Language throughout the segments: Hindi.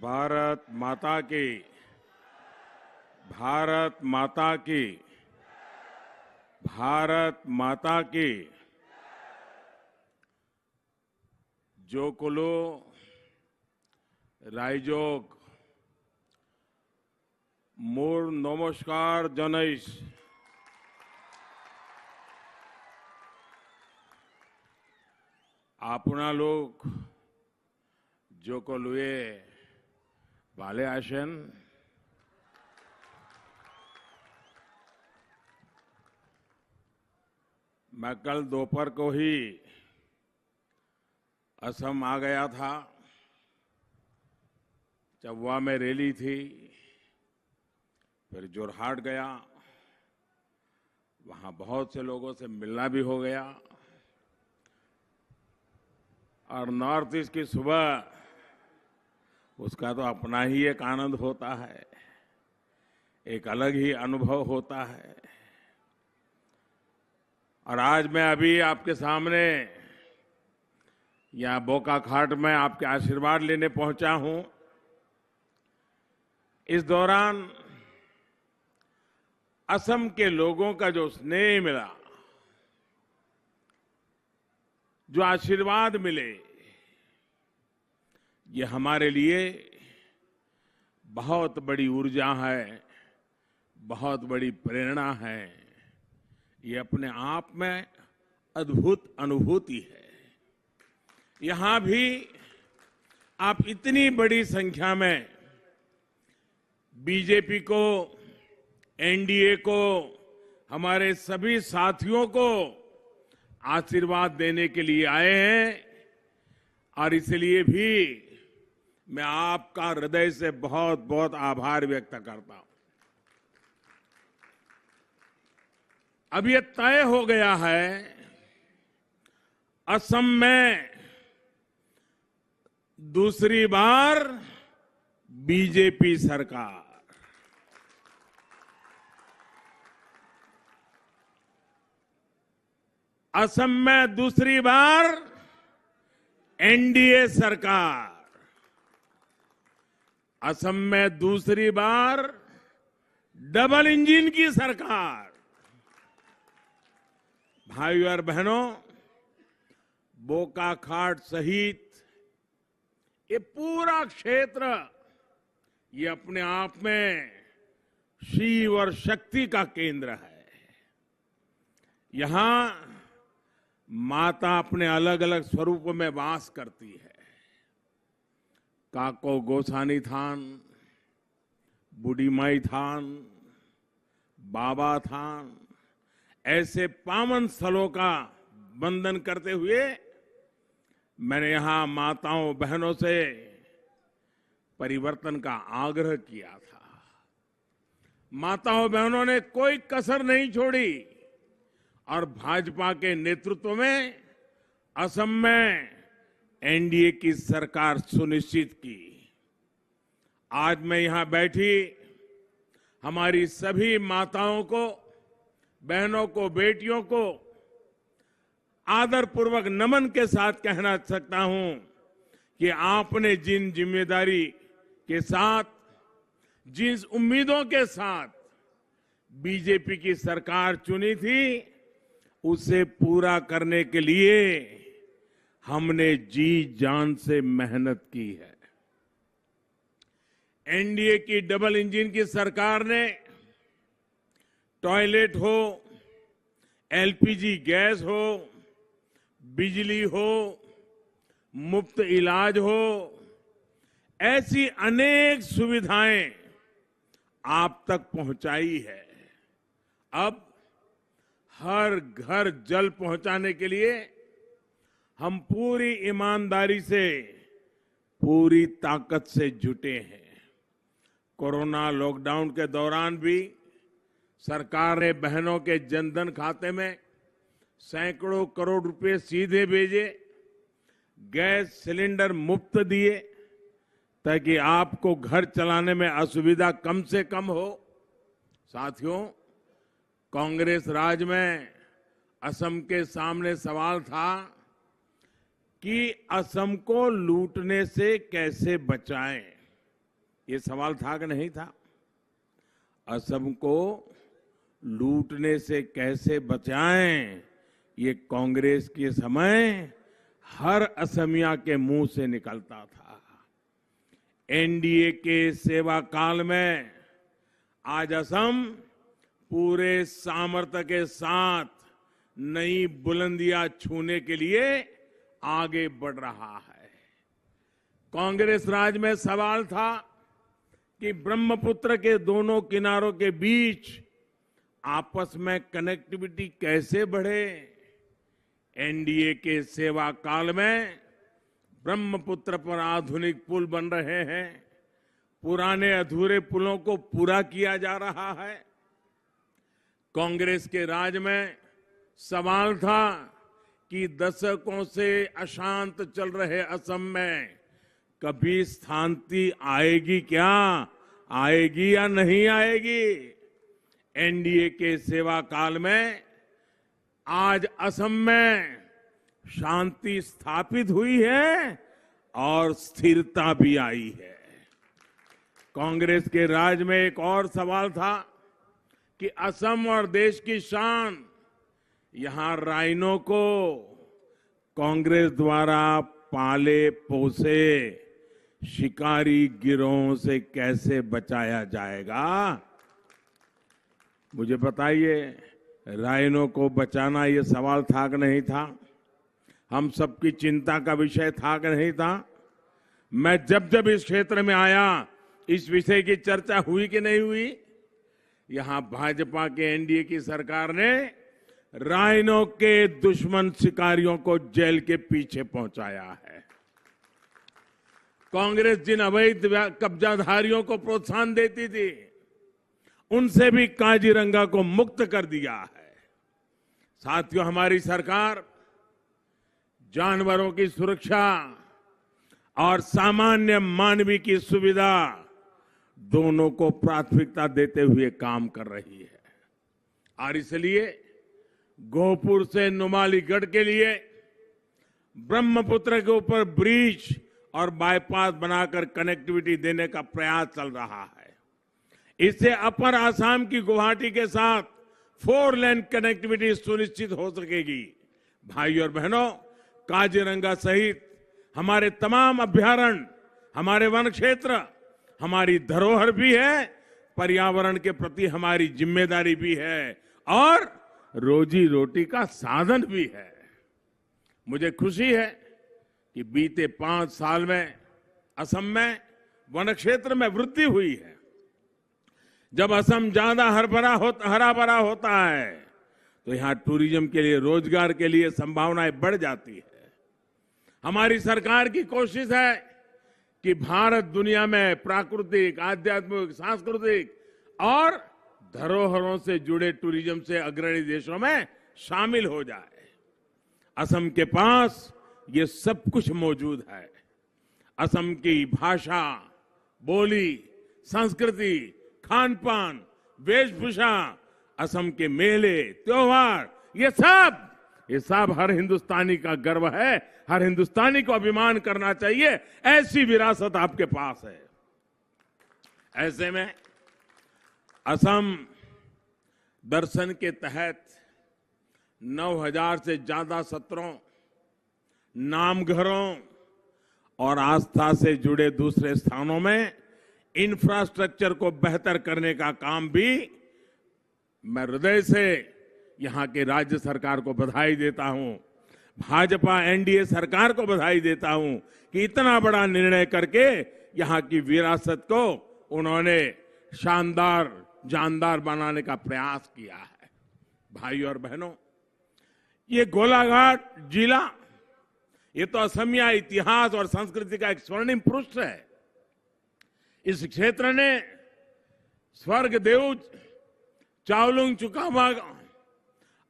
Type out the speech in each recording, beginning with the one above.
भारत माता की, भारत माता की, भारत माता की। जोकुलो रायजोग मोर नमस्कार जनैश। आपणालोक जोकोलुए भाले आशेन। मैं कल दोपहर को ही असम आ गया था। चौवा में रैली थी, फिर जोरहाट गया, वहां बहुत से लोगों से मिलना भी हो गया। और नॉर्थ ईस्ट की सुबह, उसका तो अपना ही एक आनंद होता है, एक अलग ही अनुभव होता है। और आज मैं अभी आपके सामने यहाँ बोकाखाट में आपके आशीर्वाद लेने पहुंचा हूं। इस दौरान असम के लोगों का जो स्नेह मिला, जो आशीर्वाद मिले, ये हमारे लिए बहुत बड़ी ऊर्जा है, बहुत बड़ी प्रेरणा है। ये अपने आप में अद्भुत अनुभूति है। यहां भी आप इतनी बड़ी संख्या में बीजेपी को, एनडीए को, हमारे सभी साथियों को आशीर्वाद देने के लिए आए हैं। और इसलिए भी मैं आपका हृदय से बहुत बहुत आभार व्यक्त करता हूं। अब ये तय हो गया है, असम में दूसरी बार बीजेपी सरकार। असम में दूसरी बार एनडीए सरकार। असम में दूसरी बार डबल इंजन की सरकार। भाइयों और बहनों, बोकाखाट सहित ये पूरा क्षेत्र, ये अपने आप में शिव और शक्ति का केंद्र है। यहां माता अपने अलग अलग स्वरूपों में वास करती है। काको गोसानी थान, बूढ़ी माई थान, बाबा थान, ऐसे पावन स्थलों का वंदन करते हुए मैंने यहां माताओं बहनों से परिवर्तन का आग्रह किया था। माताओं बहनों ने कोई कसर नहीं छोड़ी और भाजपा के नेतृत्व में असम में एनडीए की सरकार सुनिश्चित की। आज मैं यहां बैठी हमारी सभी माताओं को, बहनों को, बेटियों को आदरपूर्वक नमन के साथ कहना सकता हूं कि आपने जिन जिम्मेदारी के साथ, जिन उम्मीदों के साथ बीजेपी की सरकार चुनी थी, उसे पूरा करने के लिए हमने जी जान से मेहनत की है। एनडीए की डबल इंजन की सरकार ने टॉयलेट हो, एलपीजी गैस हो, बिजली हो, मुफ्त इलाज हो, ऐसी अनेक सुविधाएं आप तक पहुंचाई है। अब हर घर जल पहुंचाने के लिए हम पूरी ईमानदारी से, पूरी ताकत से जुटे हैं। कोरोना लॉकडाउन के दौरान भी सरकार ने बहनों के जनधन खाते में सैकड़ों करोड़ रुपए सीधे भेजे, गैस सिलेंडर मुफ्त दिए ताकि आपको घर चलाने में असुविधा कम से कम हो। साथियों, कांग्रेस राज में असम के सामने सवाल था कि असम को लूटने से कैसे बचाएं। ये सवाल था कि नहीं था? असम को लूटने से कैसे बचाएं, ये कांग्रेस के समय हर असमिया के मुंह से निकलता था। एनडीए के सेवा काल में आज असम पूरे सामर्थ्य के साथ नई बुलंदियां छूने के लिए आगे बढ़ रहा है। कांग्रेस राज में सवाल था कि ब्रह्मपुत्र के दोनों किनारों के बीच आपस में कनेक्टिविटी कैसे बढ़े। एनडीए के सेवा काल में ब्रह्मपुत्र पर आधुनिक पुल बन रहे हैं, पुराने अधूरे पुलों को पूरा किया जा रहा है। कांग्रेस के राज में सवाल था कि दशकों से अशांत चल रहे असम में कभी शांति आएगी क्या, आएगी या नहीं आएगी। एनडीए के सेवा काल में आज असम में शांति स्थापित हुई है और स्थिरता भी आई है। कांग्रेस के राज में एक और सवाल था कि असम और देश की शान, यहां राइनो को कांग्रेस द्वारा पाले पोसे शिकारी गिरोहों से कैसे बचाया जाएगा। मुझे बताइए, राइनो को बचाना ये सवाल था कि नहीं था? हम सबकी चिंता का विषय था कि नहीं था? मैं जब जब इस क्षेत्र में आया, इस विषय की चर्चा हुई कि नहीं हुई? यहां भाजपा के एनडीए की सरकार ने राइनो के दुश्मन शिकारियों को जेल के पीछे पहुंचाया है। कांग्रेस जिन अवैध कब्जाधारियों को प्रोत्साहन देती थी, उनसे भी काजीरंगा को मुक्त कर दिया है। साथियों, हमारी सरकार जानवरों की सुरक्षा और सामान्य मानवीय की सुविधा दोनों को प्राथमिकता देते हुए काम कर रही है। और इसलिए गोहपुर से नुमालीगढ़ के लिए ब्रह्मपुत्र के ऊपर ब्रिज और बाईपास बनाकर कनेक्टिविटी देने का प्रयास चल रहा है। इससे अपर आसाम की गुवाहाटी के साथ 4 लेन कनेक्टिविटी सुनिश्चित हो सकेगी। भाई और बहनों, काजीरंगा सहित हमारे तमाम अभ्यारण्य, हमारे वन क्षेत्र हमारी धरोहर भी है, पर्यावरण के प्रति हमारी जिम्मेदारी भी है और रोजी रोटी का साधन भी है। मुझे खुशी है कि बीते 5 साल में असम में वन क्षेत्र में वृद्धि हुई है। जब असम ज्यादा हरा भरा होता है तो यहां टूरिज्म के लिए, रोजगार के लिए संभावनाएं बढ़ जाती है। हमारी सरकार की कोशिश है कि भारत दुनिया में प्राकृतिक, आध्यात्मिक, सांस्कृतिक और धरोहरों से जुड़े टूरिज्म से अग्रणी देशों में शामिल हो जाए। असम के पास ये सब कुछ मौजूद है। असम की भाषा, बोली, संस्कृति, खान पान, वेशभूषा, असम के मेले, त्योहार, ये सब हर हिंदुस्तानी का गर्व है। हर हिंदुस्तानी को अभिमान करना चाहिए, ऐसी विरासत आपके पास है। ऐसे में असम दर्शन के तहत 9,000 से ज्यादा सत्रों, नामघरों और आस्था से जुड़े दूसरे स्थानों में इंफ्रास्ट्रक्चर को बेहतर करने का काम भी मैं हृदय से यहां के राज्य सरकार को बधाई देता हूं। भाजपा एनडीए सरकार को बधाई देता हूं कि इतना बड़ा निर्णय करके यहां की विरासत को उन्होंने शानदार, जानदार बनाने का प्रयास किया है। भाई और बहनों, ये गोलाघाट जिला, ये तो असमिया इतिहास और संस्कृति का एक स्वर्णिम पृष्ठ है। इस क्षेत्र ने स्वर्ग देव चावलुंग चुकामा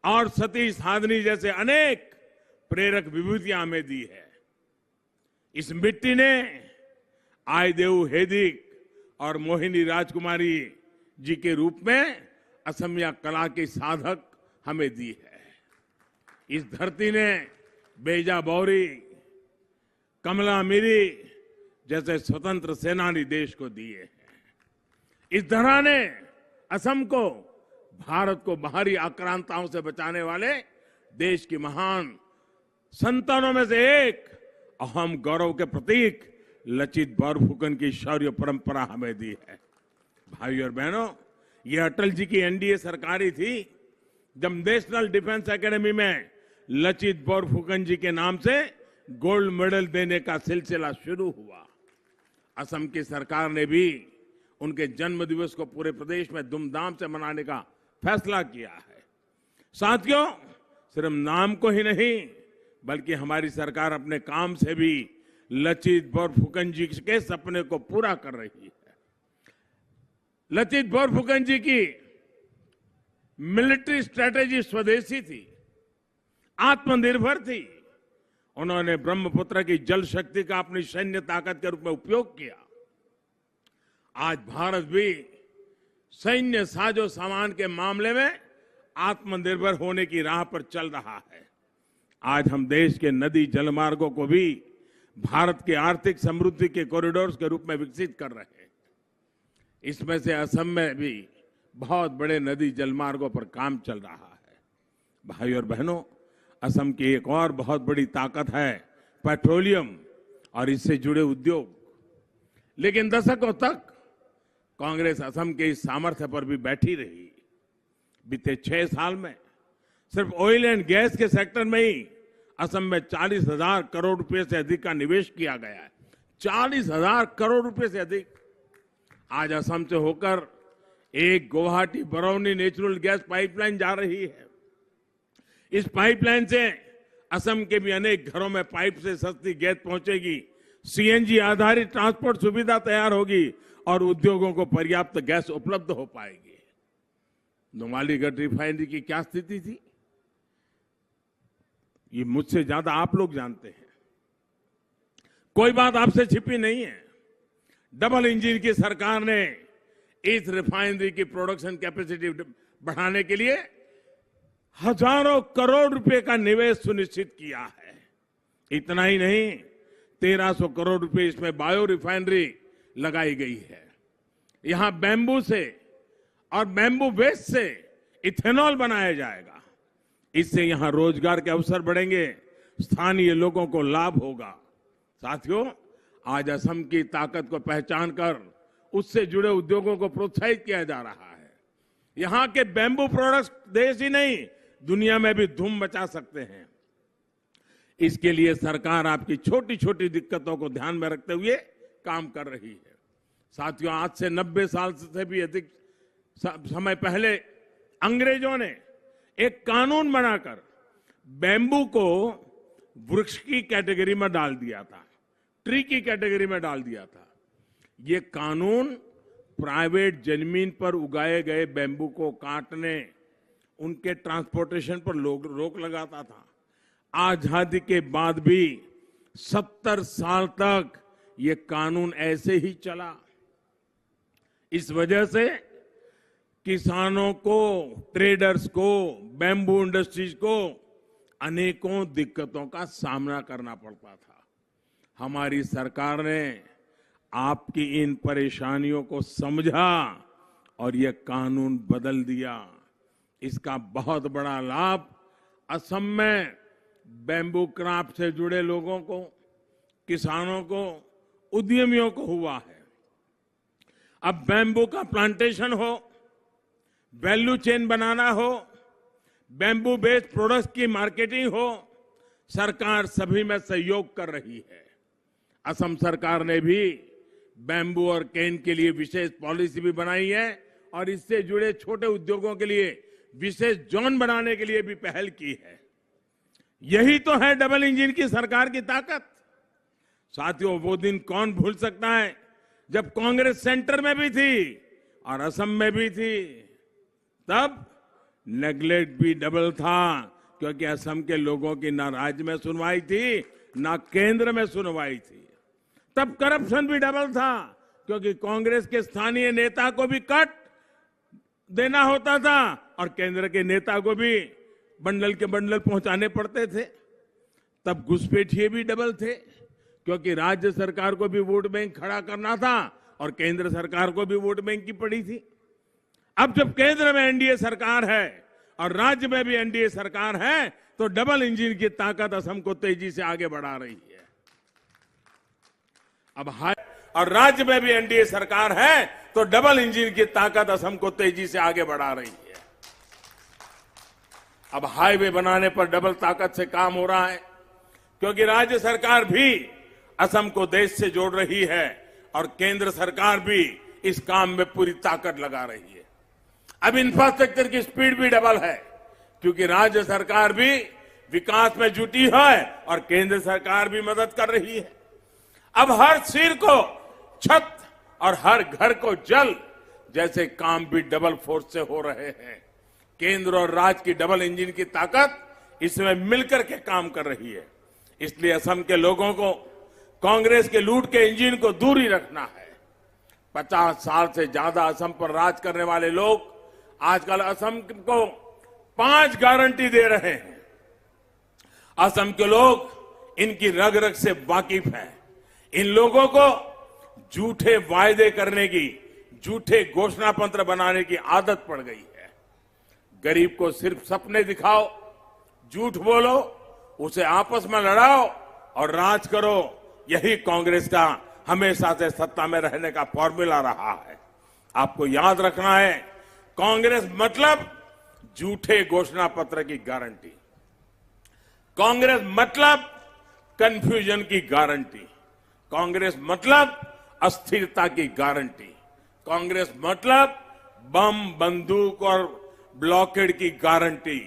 और सतीश साधनी जैसे अनेक प्रेरक विभूतियां हमें दी है। इस मिट्टी ने आयदेव हेदिक और मोहिनी राजकुमारी जी के रूप में असमिया कला की साधक हमें दी है। इस धरती ने बेजा बौरी, कमला मिरी, जैसे स्वतंत्र सेनानी देश को दिए हैं। इस तरह ने असम को भारत को बाहरी आक्रांताओं से बचाने वाले देश की महान संतानों में से एक अहम गौरव के प्रतीक लचित बोरफुकन की शौर्य परंपरा हमें दी है। भाइयों और बहनों, ये अटल जी की एनडीए सरकार ही थी जब नेशनल डिफेंस एकेडमी में लचित बोरफुकन जी के नाम से गोल्ड मेडल देने का सिलसिला शुरू हुआ। असम की सरकार ने भी उनके जन्म दिवस को पूरे प्रदेश में धूमधाम से मनाने का फैसला किया है। साथियों, सिर्फ नाम को ही नहीं बल्कि हमारी सरकार अपने काम से भी लचित बोरफुकन जी के सपने को पूरा कर रही है। लचित बोरफुकन जी की मिलिट्री स्ट्रेटेजी स्वदेशी थी, आत्मनिर्भर थी। उन्होंने ब्रह्मपुत्र की जल शक्ति का अपनी सैन्य ताकत के रूप में उपयोग किया। आज भारत भी सैन्य साजो सामान के मामले में आत्मनिर्भर होने की राह पर चल रहा है। आज हम देश के नदी जलमार्गों को भी भारत की आर्थिक समृद्धि के कॉरिडोर्स के रूप में विकसित कर रहे हैं। इसमें से असम में भी बहुत बड़े नदी जलमार्गों पर काम चल रहा है। भाइयों और बहनों, असम की एक और बहुत बड़ी ताकत है पेट्रोलियम और इससे जुड़े उद्योग। लेकिन दशकों तक कांग्रेस असम के इस सामर्थ्य पर भी बैठी रही। बीते 6 साल में सिर्फ ऑयल एंड गैस के सेक्टर में ही असम में 40,000 करोड़ रुपए से अधिक का निवेश किया गया है। 40,000 करोड़ रुपए से अधिक। आज असम से होकर एक Guwahati Barauni natural gas pipeline जा रही है। इस पाइपलाइन से असम के भी अनेक घरों में पाइप से सस्ती गैस पहुंचेगी, सीएनजी आधारित ट्रांसपोर्ट सुविधा तैयार होगी और उद्योगों को पर्याप्त गैस उपलब्ध हो पाएगी। नुमालीगढ़ रिफाइनरी की क्या स्थिति थी, ये मुझसे ज्यादा आप लोग जानते हैं। कोई बात आपसे छिपी नहीं है। डबल इंजन की सरकार ने इस रिफाइनरी की प्रोडक्शन कैपेसिटी बढ़ाने के लिए हजारों करोड़ रुपए का निवेश सुनिश्चित किया है। इतना ही नहीं, 1300 करोड़ रुपए इसमें बायो रिफाइनरी लगाई गई है। यहां बैम्बू से और बैम्बू वेस्ट से इथेनॉल बनाया जाएगा। इससे यहां रोजगार के अवसर बढ़ेंगे, स्थानीय लोगों को लाभ होगा। साथियों, आज असम की ताकत को पहचान कर उससे जुड़े उद्योगों को प्रोत्साहित किया जा रहा है। यहां के बैम्बू प्रोडक्ट्स देश ही नहीं दुनिया में भी धूम मचा सकते हैं। इसके लिए सरकार आपकी छोटी छोटी दिक्कतों को ध्यान में रखते हुए काम कर रही है। साथियों, आज से 90 साल से भी अधिक समय पहले अंग्रेजों ने एक कानून बनाकर बैम्बू को वृक्ष की कैटेगरी में डाल दिया था, ट्री की कैटेगरी में डाल दिया था। ये कानून प्राइवेट जमीन पर उगाए गए बैम्बू को काटने, उनके ट्रांसपोर्टेशन पर रोक लगाता था। आजादी के बाद भी 70 साल तक ये कानून ऐसे ही चला। इस वजह से किसानों को, ट्रेडर्स को, बैम्बू इंडस्ट्रीज को अनेकों दिक्कतों का सामना करना पड़ता था। हमारी सरकार ने आपकी इन परेशानियों को समझा और ये कानून बदल दिया। इसका बहुत बड़ा लाभ असम में बैम्बू क्राफ्ट से जुड़े लोगों को, किसानों को, उद्यमियों को हुआ है। अब बैम्बू का प्लांटेशन हो, वैल्यू चेन बनाना हो, बैम्बू बेस्ड प्रोडक्ट्स की मार्केटिंग हो, सरकार सभी में सहयोग कर रही है। असम सरकार ने भी बैम्बू और केन के लिए विशेष पॉलिसी भी बनाई है और इससे जुड़े छोटे उद्योगों के लिए विशेष जोन बनाने के लिए भी पहल की है। यही तो है डबल इंजन की सरकार की ताकत। साथियों, वो दिन कौन भूल सकता है जब कांग्रेस सेंटर में भी थी और असम में भी थी। तब नेगलेक्ट भी डबल था, क्योंकि असम के लोगों की ना राज्य में सुनवाई थी ना केंद्र में सुनवाई थी। तब करप्शन भी डबल था, क्योंकि कांग्रेस के स्थानीय नेता को भी कट देना होता था और केंद्र के नेता को भी बंडल के बंडल पहुंचाने पड़ते थे। तब घुसपैठिए भी डबल थे, क्योंकि राज्य सरकार को भी वोट बैंक खड़ा करना था और केंद्र सरकार को भी वोट बैंक की पड़ी थी। अब जब केंद्र में एनडीए सरकार है और राज्य में भी एनडीए सरकार है तो डबल इंजन की ताकत असम को तेजी से आगे बढ़ा रही है। और राज्य में भी एनडीए सरकार है तो डबल इंजन की ताकत असम को तेजी से आगे बढ़ा रही है। अब हाईवे बनाने पर डबल ताकत से काम हो रहा है, क्योंकि राज्य सरकार भी असम को देश से जोड़ रही है और केंद्र सरकार भी इस काम में पूरी ताकत लगा रही है। अब इंफ्रास्ट्रक्चर की स्पीड भी डबल है, क्योंकि राज्य सरकार भी विकास में जुटी है और केंद्र सरकार भी मदद कर रही है। अब हर सिर को छत और हर घर को जल जैसे काम भी डबल फोर्स से हो रहे हैं। केंद्र और राज्य की डबल इंजन की ताकत इसमें मिलकर के काम कर रही है। इसलिए असम के लोगों को कांग्रेस के लूट के इंजन को दूर ही रखना है। 50 साल से ज्यादा असम पर राज करने वाले लोग आजकल असम को 5 गारंटी दे रहे हैं। असम के लोग इनकी रग रग से वाकिफ हैं। इन लोगों को झूठे वायदे करने की, झूठे घोषणा पत्र बनाने की आदत पड़ गई है। गरीब को सिर्फ सपने दिखाओ, झूठ बोलो, उसे आपस में लड़ाओ और राज करो। यही कांग्रेस का हमेशा से सत्ता में रहने का फॉर्मूला रहा है। आपको याद रखना है, कांग्रेस मतलब झूठे घोषणा पत्र की गारंटी, कांग्रेस मतलब कंफ्यूजन की गारंटी, कांग्रेस मतलब अस्थिरता की गारंटी, कांग्रेस मतलब बम, बंदूक और ब्लॉकेड की गारंटी,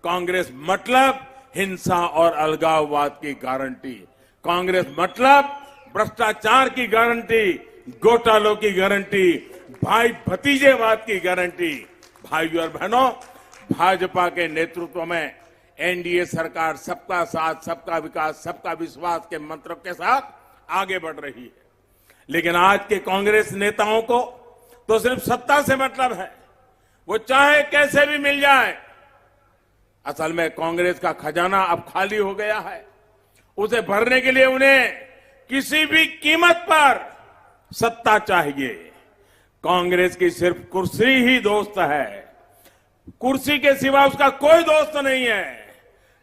कांग्रेस मतलब हिंसा और अलगाववाद की गारंटी, कांग्रेस मतलब भ्रष्टाचार की गारंटी, घोटालों की गारंटी, भाई भतीजेवाद की गारंटी। भाइयों और बहनों, भाजपा के नेतृत्व में एनडीए सरकार सबका साथ, सबका विकास, सबका विश्वास के मंत्र के साथ आगे बढ़ रही है। लेकिन आज के कांग्रेस नेताओं को तो सिर्फ सत्ता से मतलब है, वो चाहे कैसे भी मिल जाए। असल में कांग्रेस का खजाना अब खाली हो गया है। उसे भरने के लिए उन्हें किसी भी कीमत पर सत्ता चाहिए। कांग्रेस की सिर्फ कुर्सी ही दोस्त है, कुर्सी के सिवा उसका कोई दोस्त नहीं है।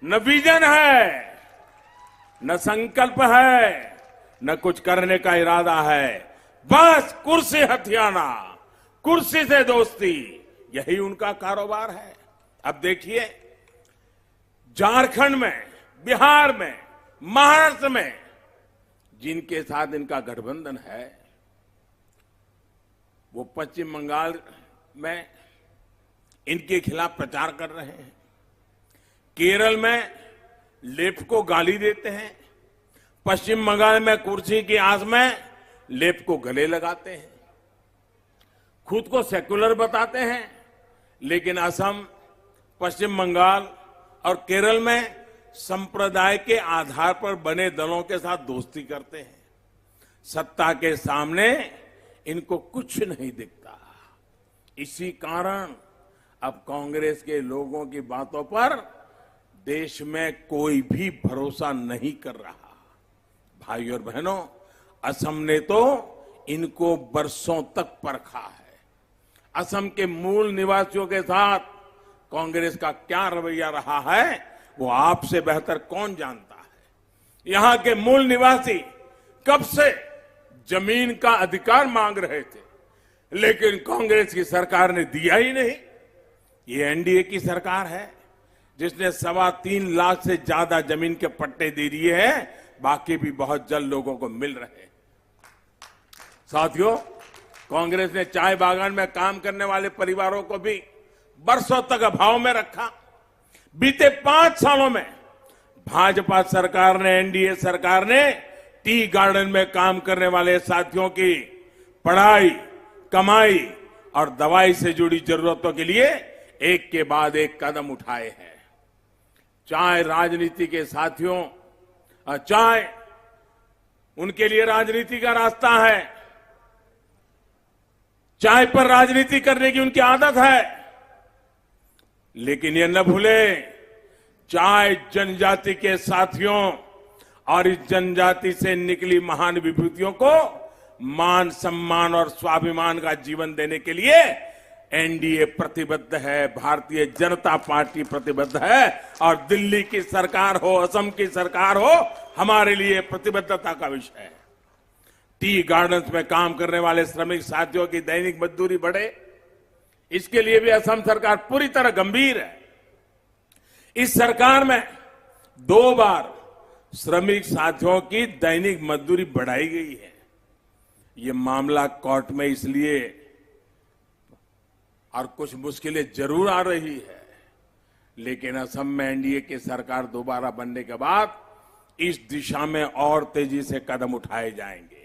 न विजन है, न संकल्प है, न कुछ करने का इरादा है। बस कुर्सी हथियाना, कुर्सी से दोस्ती, यही उनका कारोबार है। अब देखिए, झारखंड में, बिहार में, महाराष्ट्र में जिनके साथ इनका गठबंधन है, वो पश्चिम बंगाल में इनके खिलाफ प्रचार कर रहे हैं। केरल में लेफ्ट को गाली देते हैं। पश्चिम बंगाल में कुर्सी की आस में लेफ्ट को गले लगाते हैं। खुद को सेक्युलर बताते हैं, लेकिन असम, पश्चिम बंगाल और केरल में संप्रदाय के आधार पर बने दलों के साथ दोस्ती करते हैं। सत्ता के सामने इनको कुछ नहीं दिखता। इसी कारण अब कांग्रेस के लोगों की बातों पर देश में कोई भी भरोसा नहीं कर रहा। भाइयों और बहनों, असम ने तो इनको बरसों तक परखा है। असम के मूल निवासियों के साथ कांग्रेस का क्या रवैया रहा है, वो आपसे बेहतर कौन जानता है। यहां के मूल निवासी कब से जमीन का अधिकार मांग रहे थे, लेकिन कांग्रेस की सरकार ने दिया ही नहीं। ये एनडीए की सरकार है जिसने 3.25 लाख से ज्यादा जमीन के पट्टे दे दिए हैं। बाकी भी बहुत जल्द लोगों को मिल रहे हैं। साथियों, कांग्रेस ने चाय बागान में काम करने वाले परिवारों को भी बरसों तक अभाव में रखा। बीते 5 सालों में भाजपा सरकार ने, एनडीए सरकार ने टी गार्डन में काम करने वाले साथियों की पढ़ाई, कमाई और दवाई से जुड़ी जरूरतों के लिए एक के बाद एक कदम उठाए हैं। चाय राजनीति के साथियों, चाय उनके लिए राजनीति का रास्ता है। चाय पर राजनीति करने की उनकी आदत है, लेकिन ये न भूले, चाय जनजाति के साथियों और इस जनजाति से निकली महान विभूतियों को मान, सम्मान और स्वाभिमान का जीवन देने के लिए एनडीए प्रतिबद्ध है, भारतीय जनता पार्टी प्रतिबद्ध है। और दिल्ली की सरकार हो, असम की सरकार हो, हमारे लिए प्रतिबद्धता का विषय है। टी गार्डन्स में काम करने वाले श्रमिक साथियों की दैनिक मजदूरी बढ़े, इसके लिए भी असम सरकार पूरी तरह गंभीर है। इस सरकार में 2 बार श्रमिक साथियों की दैनिक मजदूरी बढ़ाई गई है। ये मामला कोर्ट में इसलिए और कुछ मुश्किलें जरूर आ रही है, लेकिन असम में एनडीए की सरकार दोबारा बनने के बाद इस दिशा में और तेजी से कदम उठाए जाएंगे।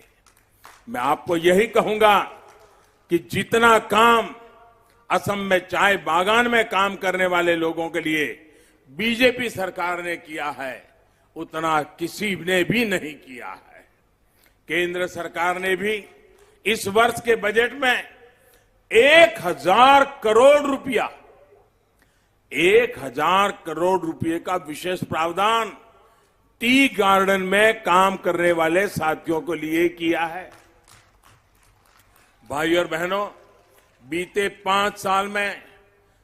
मैं आपको यही कहूंगा कि जितना काम असम में चाय बागान में काम करने वाले लोगों के लिए बीजेपी सरकार ने किया है, उतना किसी ने भी नहीं किया है। केंद्र सरकार ने भी इस वर्ष के बजट में 1000 करोड़ रुपया, 1000 करोड़ रुपए का विशेष प्रावधान टी गार्डन में काम करने वाले साथियों को लिए किया है। भाई और बहनों, बीते 5 साल में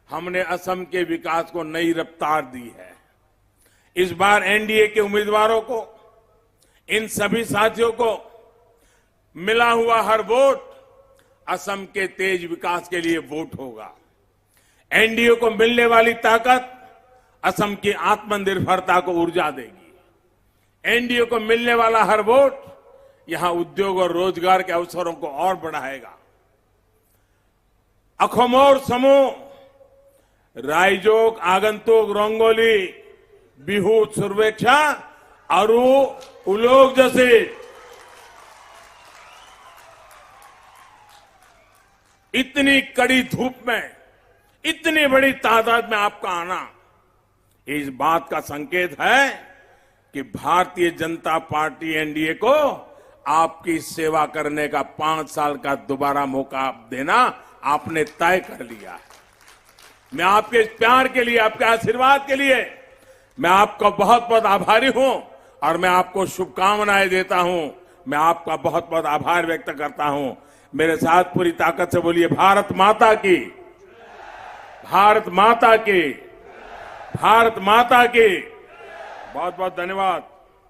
हमने असम के विकास को नई रफ्तार दी है। इस बार एनडीए के उम्मीदवारों को, इन सभी साथियों को मिला हुआ हर वोट असम के तेज विकास के लिए वोट होगा। एनडीए को मिलने वाली ताकत असम की आत्मनिर्भरता को ऊर्जा देगी। एनडीए को मिलने वाला हर वोट यहां उद्योग और रोजगार के अवसरों को और बढ़ाएगा। अखोमोर समूह, रायजोक, आगंतुक, रंगोली, बिहू, सुरवेक्षा, अरु, उलोक जैसे इतनी कड़ी धूप में इतनी बड़ी तादाद में आपका आना इस बात का संकेत है कि भारतीय जनता पार्टी एनडीए को आपकी सेवा करने का 5 साल का दोबारा मौका देना आपने तय कर लिया है। मैं आपके इस प्यार के लिए, आपके आशीर्वाद के लिए मैं आपका बहुत बहुत आभारी हूं और मैं आपको शुभकामनाएं देता हूं। मैं आपका बहुत बहुत आभार व्यक्त करता हूं। मेरे साथ पूरी ताकत से बोलिए, भारत माता की, भारत माता की, भारत माता की। बहुत बहुत धन्यवाद।